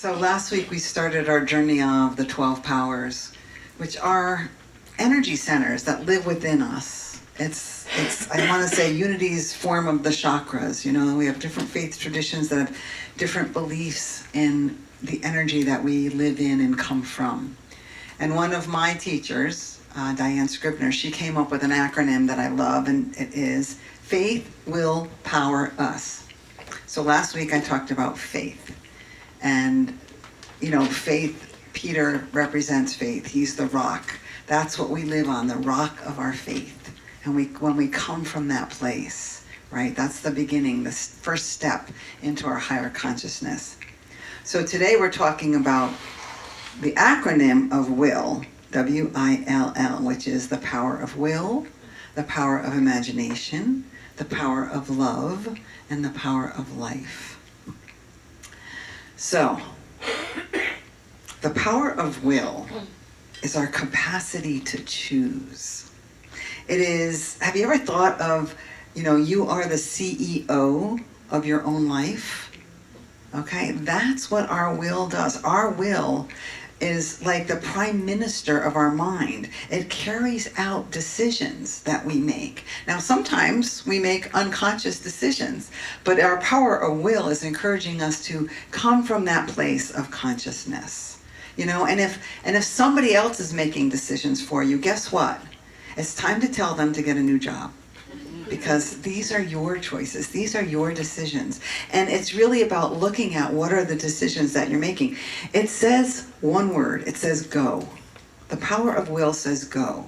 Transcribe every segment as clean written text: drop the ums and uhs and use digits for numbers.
So last week we started our journey of the 12 powers, which are energy centers that live within us. It's I want to say unity's form of the chakras. You know, we have different faith traditions that have different beliefs in the energy that we live in and come from. And one of my teachers, Diane Scribner, she came up with an acronym that I love, and it is Faith Will Power Us. So last week I talked about faith. And, you know, faith, Peter represents faith. He's the rock. That's what we live on, the rock of our faith. And when we come from that place, right, that's the beginning, the first step into our higher consciousness. So today we're talking about the acronym of WILL, W-I-L-L, which is the power of will, the power of imagination, the power of love, and the power of life. So, the power of will is our capacity to choose. It is, have you ever thought of, you know, you are the CEO of your own life? Okay, that's what our will does. Our will is like the prime minister of our mind. It carries out decisions that we make. Now, sometimes we make unconscious decisions, but our power of will is encouraging us to come from that place of consciousness. You know, and if somebody else is making decisions for you, guess what? It's time to tell them to get a new job. Because these are your choices. These are your decisions. And it's really about looking at what are the decisions that you're making. It says one word. It says go. The power of will says go.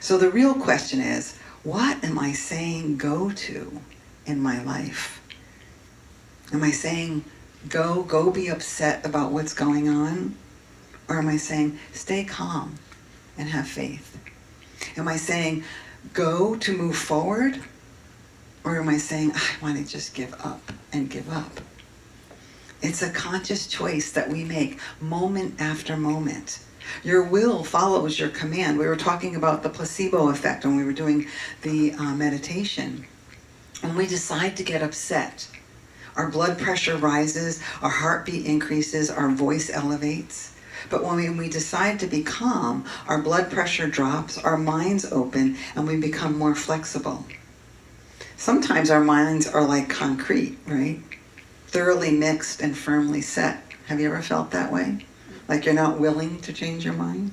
So the real question is, what am I saying go to in my life? Am I saying go be upset about what's going on? Or am I saying stay calm and have faith? Am I saying go to move forward? Or am I saying, I want to just give up and give up? It's a conscious choice that we make moment after moment. Your will follows your command. We were talking about the placebo effect when we were doing the meditation. When we decide to get upset, our blood pressure rises, our heartbeat increases, our voice elevates. But when we decide to be calm, our blood pressure drops, our minds open, and we become more flexible. Sometimes our minds are like concrete, right? Thoroughly mixed and firmly set. Have you ever felt that way? Like you're not willing to change your mind?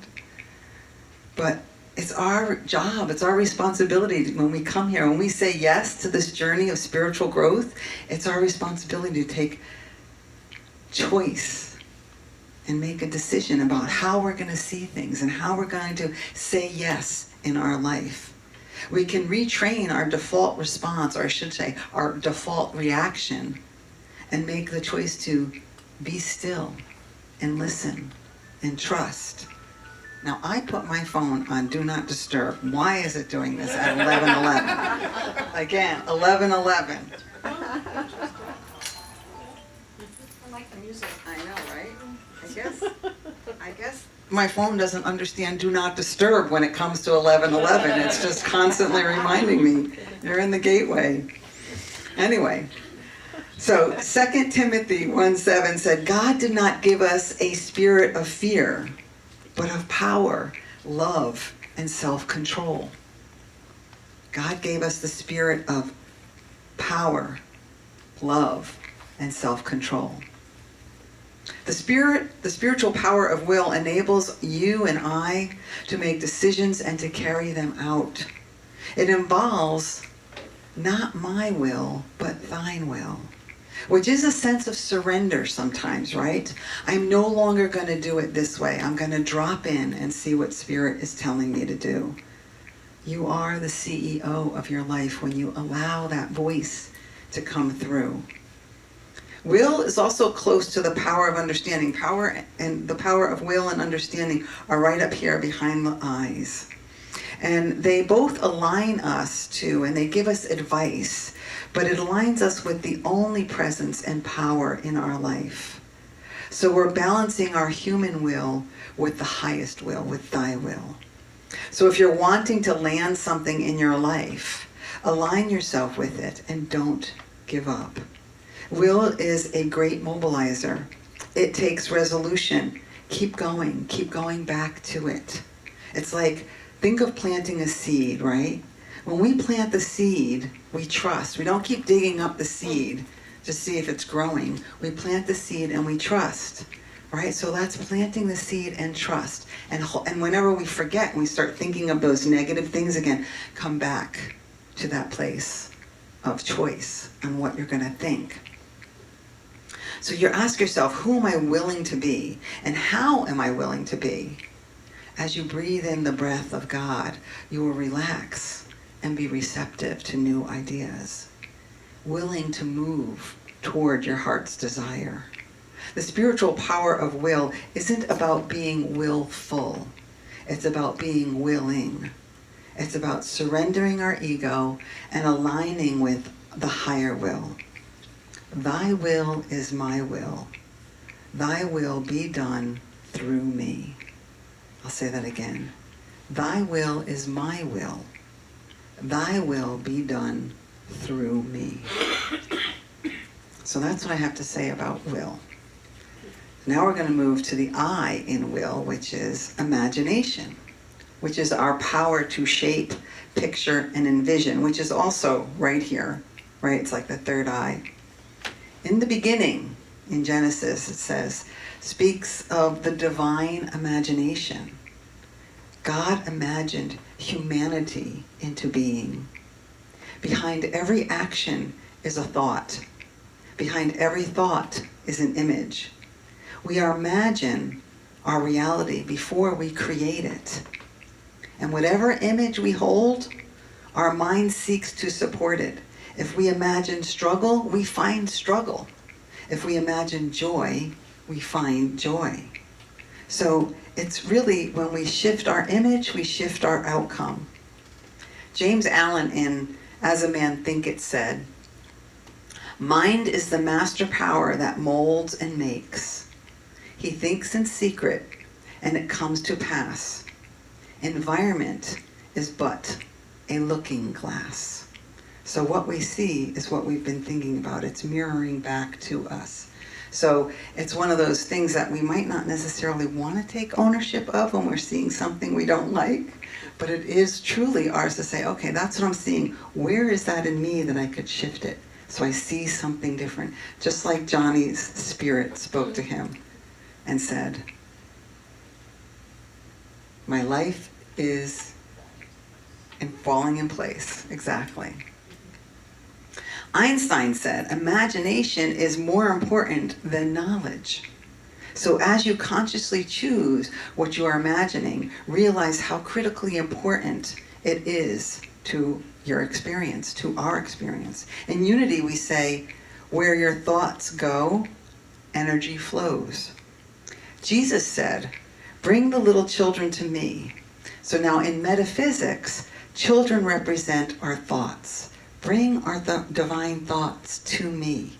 But it's our job, it's our responsibility when we come here. When we say yes to this journey of spiritual growth, it's our responsibility to take choice and make a decision about how we're going to see things and how we're going to say yes in our life. We can retrain our default response, or I should say, our default reaction, and make the choice to be still and listen and trust. Now, I put my phone on Do Not Disturb. Why is it doing this at 11:11? Again, 11:11. I like the music. I know, right? I guess my phone doesn't understand Do Not Disturb when it comes to 11:11. It's just constantly reminding me, you're in the gateway. Anyway, so 2 Timothy 1:7 said, God did not give us a spirit of fear, but of power, love, and self-control. God gave us the spirit of power, love, and self-control. The spiritual power of will enables you and I to make decisions and to carry them out. It involves not my will, but thine will, which is a sense of surrender sometimes, right? I'm no longer going to do it this way. I'm going to drop in and see what Spirit is telling me to do. You are the CEO of your life when you allow that voice to come through. Will is also close to the power of understanding. Power and the power of will and understanding are right up here behind the eyes. And they both align us to, and they give us advice, but it aligns us with the only presence and power in our life. So we're balancing our human will with the highest will, with thy will. So if you're wanting to land something in your life, align yourself with it and don't give up. Will is a great mobilizer. It takes resolution. Keep going back to it. It's like, think of planting a seed, right? When we plant the seed, we trust. We don't keep digging up the seed to see if it's growing. We plant the seed and we trust, right? So that's planting the seed and trust. And whenever we forget and we start thinking of those negative things again, come back to that place of choice on what you're going to think. So you ask yourself, who am I willing to be? And how am I willing to be? As you breathe in the breath of God, you will relax and be receptive to new ideas, willing to move toward your heart's desire. The spiritual power of will isn't about being willful. It's about being willing. It's about surrendering our ego and aligning with the higher will. Thy will is my will. Thy will be done through me. I'll say that again. Thy will is my will. Thy will be done through me. So that's what I have to say about will. Now we're going to move to the I in will, which is imagination, which is our power to shape, picture, and envision, which is also right here, right? It's like the third eye. In the beginning, in Genesis, it says, speaks of the divine imagination. God imagined humanity into being. Behind every action is a thought. Behind every thought is an image. We imagine our reality before we create it. And whatever image we hold, our mind seeks to support it. If we imagine struggle, we find struggle. If we imagine joy, we find joy. So it's really, when we shift our image, we shift our outcome. James Allen in As a Man Thinketh said, mind is the master power that molds and makes. He thinks in secret, and it comes to pass. Environment is but a looking glass. So what we see is what we've been thinking about. It's mirroring back to us. So it's one of those things that we might not necessarily want to take ownership of when we're seeing something we don't like, but it is truly ours to say, okay, that's what I'm seeing. Where is that in me that I could shift it? So I see something different. Just like Johnny's spirit spoke to him and said, my life is falling in place. Exactly. Einstein said, imagination is more important than knowledge. So as you consciously choose what you are imagining, realize how critically important it is to your experience, to our experience. In Unity, we say, where your thoughts go, energy flows. Jesus said, bring the little children to me. So now in metaphysics, children represent our thoughts. Bring our divine thoughts to me.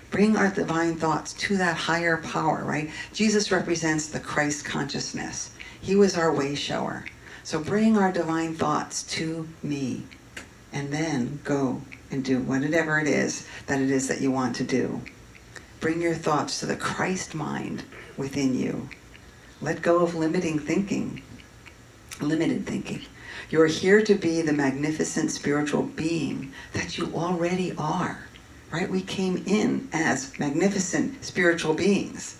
Bring our divine thoughts to that higher power, right? Jesus represents the Christ consciousness. He was our way shower. So bring our divine thoughts to me, and then go and do whatever it is that you want to do. Bring your thoughts to the Christ mind within you. Let go of limited thinking. You're here to be the magnificent spiritual being that you already are, right? We came in as magnificent spiritual beings.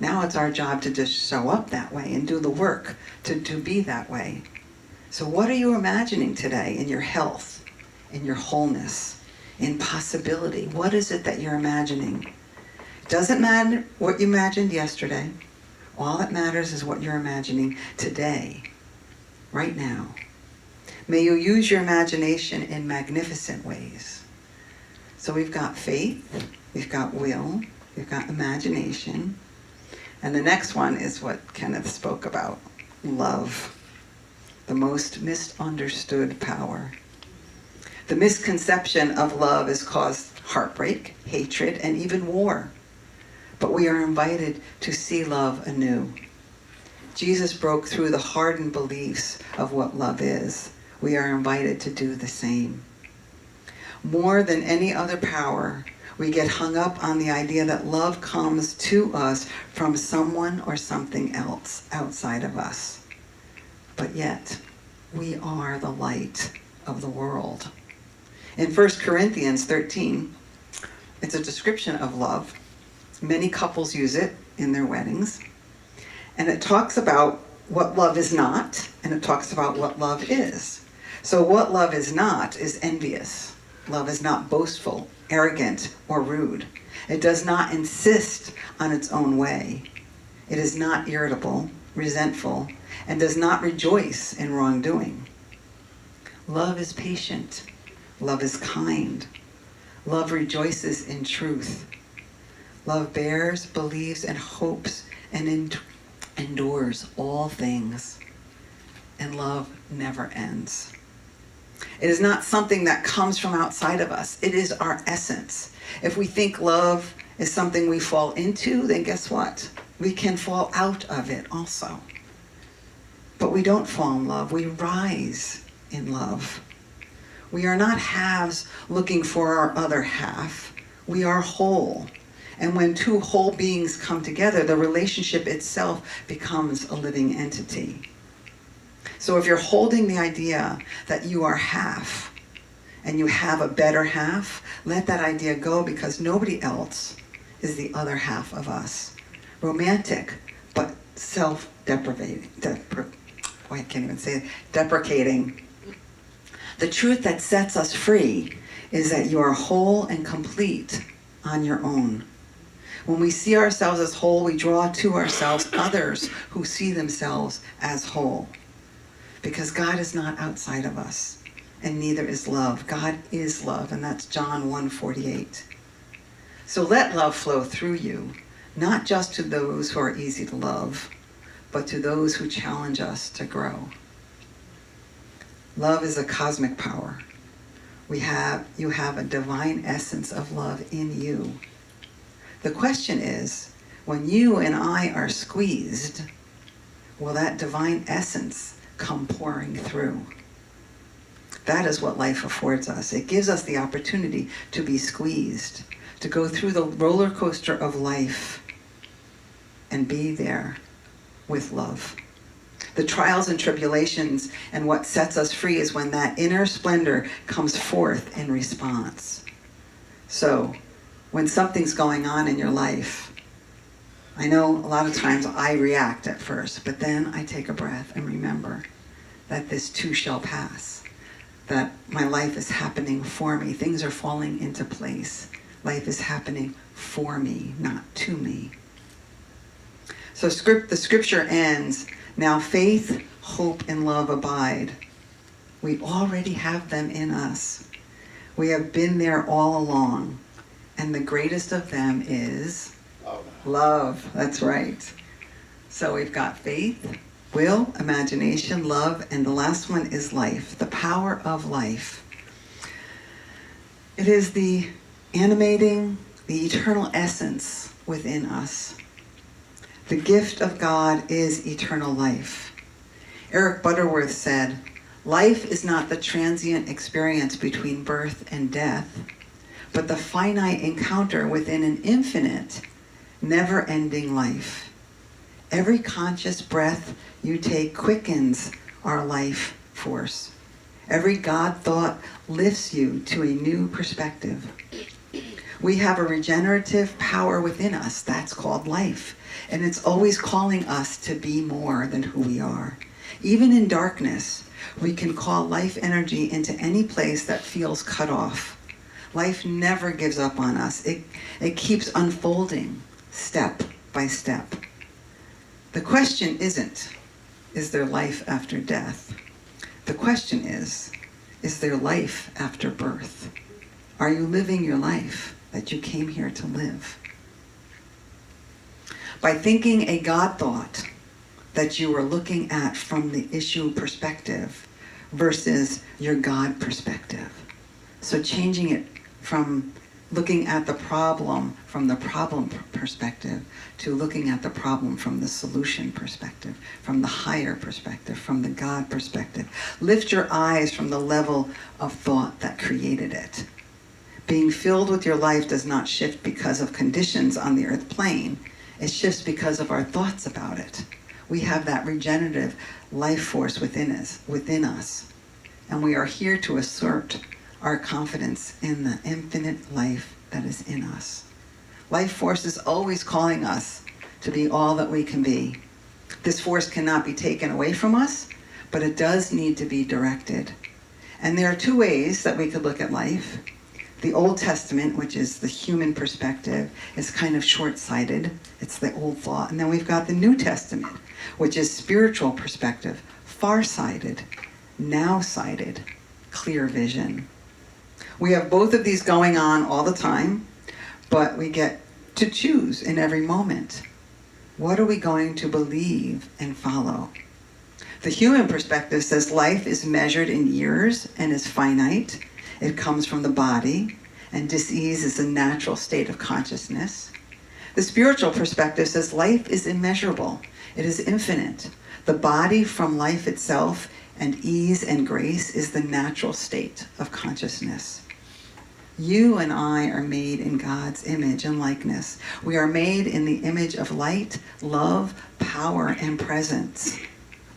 Now it's our job to just show up that way and do the work to be that way. So what are you imagining today in your health, in your wholeness, in possibility? What is it that you're imagining? It doesn't matter what you imagined yesterday. All that matters is what you're imagining today, right now. May you use your imagination in magnificent ways. So we've got faith, we've got will, we've got imagination. And the next one is what Kenneth spoke about, love, the most misunderstood power. The misconception of love has caused heartbreak, hatred, and even war. But we are invited to see love anew. Jesus broke through the hardened beliefs of what love is. We are invited to do the same. More than any other power, We get hung up on the idea that love comes to us from someone or something else outside of us. But yet, we are the light of the world. In 1 Corinthians 13, it's a description of love. Many couples use it in their weddings. And it talks about what love is not, and it talks about what love is. So what love is not is envious. Love is not boastful, arrogant, or rude. It does not insist on its own way. It is not irritable, resentful, and does not rejoice in wrongdoing. Love is patient. Love is kind. Love rejoices in truth. Love bears, believes, and hopes, and endures all things. And love never ends. It is not something that comes from outside of us. It is our essence. If we think love is something we fall into, then guess what? We can fall out of it also. But we don't fall in love. We rise in love. We are not halves looking for our other half. We are whole. And when two whole beings come together, the relationship itself becomes a living entity. So if you're holding the idea that you are half and you have a better half, let that idea go, because nobody else is the other half of us. Romantic, but self-deprecating. I can't even say it. Deprecating. The truth that sets us free is that you are whole and complete on your own. When we see ourselves as whole, we draw to ourselves others who see themselves as whole. Because God is not outside of us, and neither is love. God is love, and that's John 1:48. So let love flow through you, not just to those who are easy to love, but to those who challenge us to grow. Love is a cosmic power. You have a divine essence of love in you. The question is, when you and I are squeezed, will that divine essence come pouring through? That is what life affords us. It gives us the opportunity to be squeezed, to go through the roller coaster of life and be there with love. The trials and tribulations and what sets us free is when that inner splendor comes forth in response. So, when something's going on in your life, I know a lot of times I react at first, but then I take a breath and remember that this too shall pass, that my life is happening for me. Things are falling into place. Life is happening for me, not to me. So the scripture ends, now faith, hope, and love abide. We already have them in us. We have been there all along. And the greatest of them is love. That's right. So we've got faith, will, imagination, love, and the last one is life, the power of life. It is the animating, the eternal essence within us. The gift of God is eternal life. Eric Butterworth said, life is not the transient experience between birth and death, but the finite encounter within an infinite, never-ending life. Every conscious breath you take quickens our life force. Every God thought lifts you to a new perspective. We have a regenerative power within us. That's called life. And it's always calling us to be more than who we are. Even in darkness, we can call life energy into any place that feels cut off. Life never gives up on us. It keeps unfolding step by step. The question isn't, is there life after death? The question is there life after birth? Are you living your life that you came here to live? By thinking a God thought that you were looking at from the issue perspective versus your God perspective. So changing it from looking at the problem from the problem perspective to looking at the problem from the solution perspective, from the higher perspective, from the God perspective. Lift your eyes from the level of thought that created it. Being filled with your life does not shift because of conditions on the earth plane. It shifts because of our thoughts about it. We have that regenerative life force within us. And we are here to assert our confidence in the infinite life that is in us. Life force is always calling us to be all that we can be. This force cannot be taken away from us, but it does need to be directed. And there are two ways that we could look at life. The Old Testament, which is the human perspective, is kind of short-sighted. It's the old thought. And then we've got the New Testament, which is spiritual perspective, far-sighted, now-sighted, clear vision. We have both of these going on all the time, but we get to choose in every moment. What are we going to believe and follow? The human perspective says life is measured in years and is finite. It comes from the body, and disease is a natural state of consciousness. The spiritual perspective says life is immeasurable. It is infinite. The body from life itself and ease and grace is the natural state of consciousness. You and I are made in God's image and likeness. We are made in the image of light, love, power, and presence.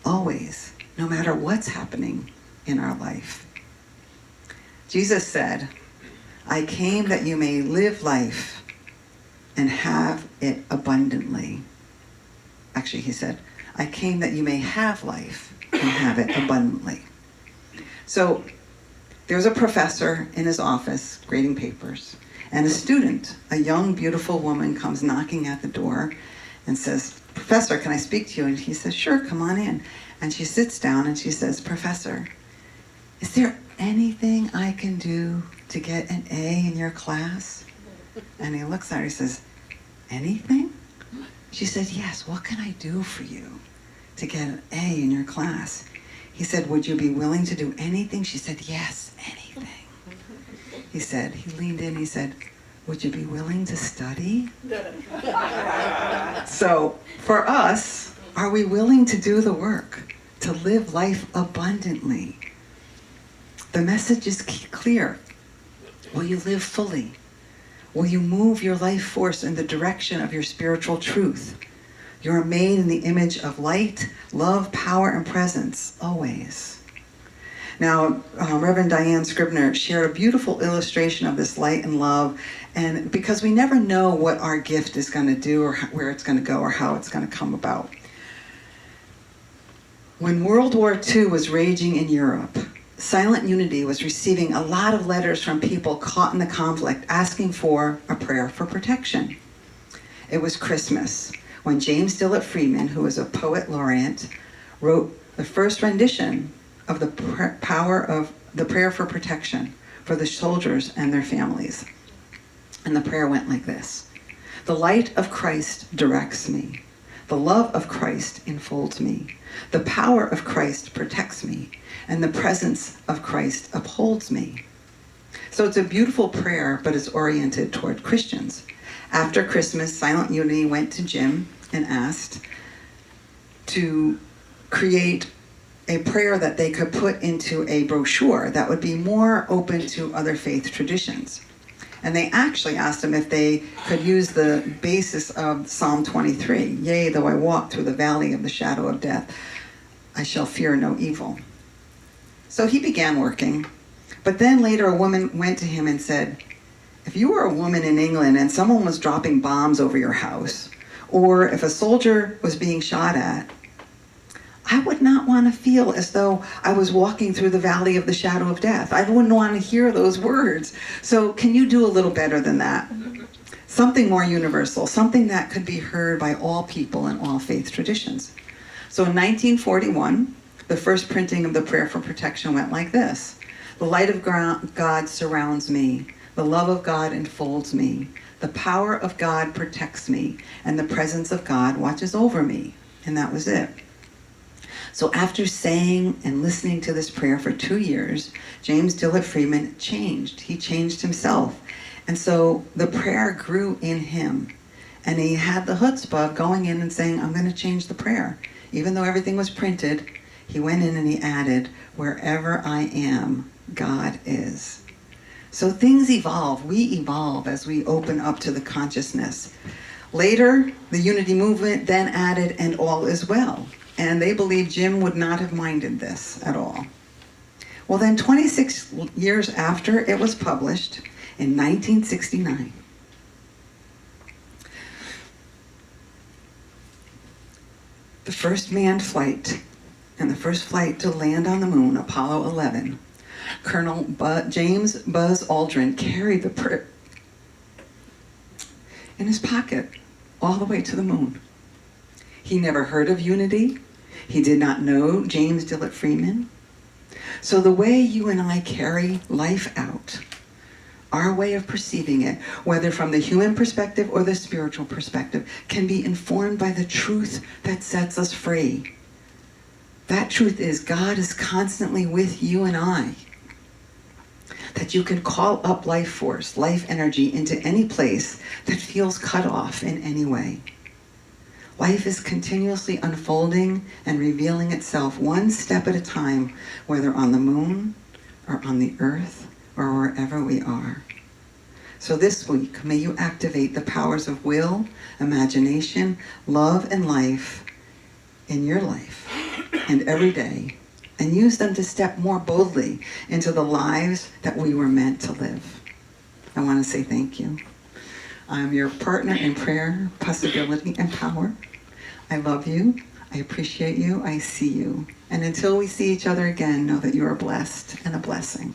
Always, no matter what's happening in our life. Jesus said, I came that you may live life and have it abundantly. Actually, he said, I came that you may have life and have it abundantly. So there's a professor in his office grading papers, and a student, a young, beautiful woman, comes knocking at the door and says, Professor, can I speak to you? And he says, sure, come on in. And she sits down and she says, Professor, is there anything I can do to get an A in your class? And he looks at her, he says, anything? She said, yes, what can I do for you to get an A in your class? He said, would you be willing to do anything? She said, yes, anything. He said, he leaned in, he said, would you be willing to study? So for us, are we willing to do the work, to live life abundantly? The message is clear. Will you live fully? Will you move your life force in the direction of your spiritual truth? You are made in the image of light, love, power, and presence, always. Now, Reverend Diane Scribner shared a beautiful illustration of this light and love, and because we never know what our gift is going to do or where it's going to go or how it's going to come about. When World War II was raging in Europe, Silent Unity was receiving a lot of letters from people caught in the conflict asking for a prayer for protection. It was Christmas when James Dillett Freeman, who was a poet laureate, wrote the first rendition of the prayer for protection for the soldiers and their families. And the prayer went like this. The light of Christ directs me. The love of Christ enfolds me. The power of Christ protects me. And the presence of Christ upholds me. So it's a beautiful prayer, but it's oriented toward Christians. After Christmas, Silent Unity went to Jim and asked to create a prayer that they could put into a brochure that would be more open to other faith traditions. And they actually asked him if they could use the basis of Psalm 23. Yea, though I walk through the valley of the shadow of death, I shall fear no evil. So he began working. But then later a woman went to him and said, if you were a woman in England and someone was dropping bombs over your house, or if a soldier was being shot at, I would not want to feel as though I was walking through the valley of the shadow of death. I wouldn't want to hear those words. So can you do a little better than that? Something more universal, something that could be heard by all people in all faith traditions. So in 1941, the first printing of the prayer for protection went like this. The light of God surrounds me. The love of God enfolds me. The power of God protects me. And the presence of God watches over me. And that was it. So after saying and listening to this prayer for 2 years, James Dillett Freeman changed. He changed himself. And so the prayer grew in him. And he had the chutzpah of going in and saying, I'm going to change the prayer. Even though everything was printed, he went in and he added, wherever I am, God is. So things evolve. We evolve as we open up to the consciousness. Later, the unity movement then added "and all is well." And they believe Jim would not have minded this at all. Well, then 26 years after it was published, in 1969, the first manned flight, and the first flight to land on the moon, Apollo 11, Colonel James Buzz Aldrin carried the prick in his pocket all the way to the moon. He never heard of unity. He did not know James Dillard Freeman. So the way you and I carry life out, our way of perceiving it, whether from the human perspective or the spiritual perspective, can be informed by the truth that sets us free. That truth is God is constantly with you and I. That you can call up life force, life energy into any place that feels cut off in any way. Life is continuously unfolding and revealing itself one step at a time, whether on the moon or on the earth or wherever we are. So this week, may you activate the powers of will, imagination, love, and life in your life and every day, and use them to step more boldly into the lives that we were meant to live. I want to say thank you. I'm your partner in prayer, possibility, and power. I love you. I appreciate you. I see you. And until we see each other again, know that you are blessed and a blessing.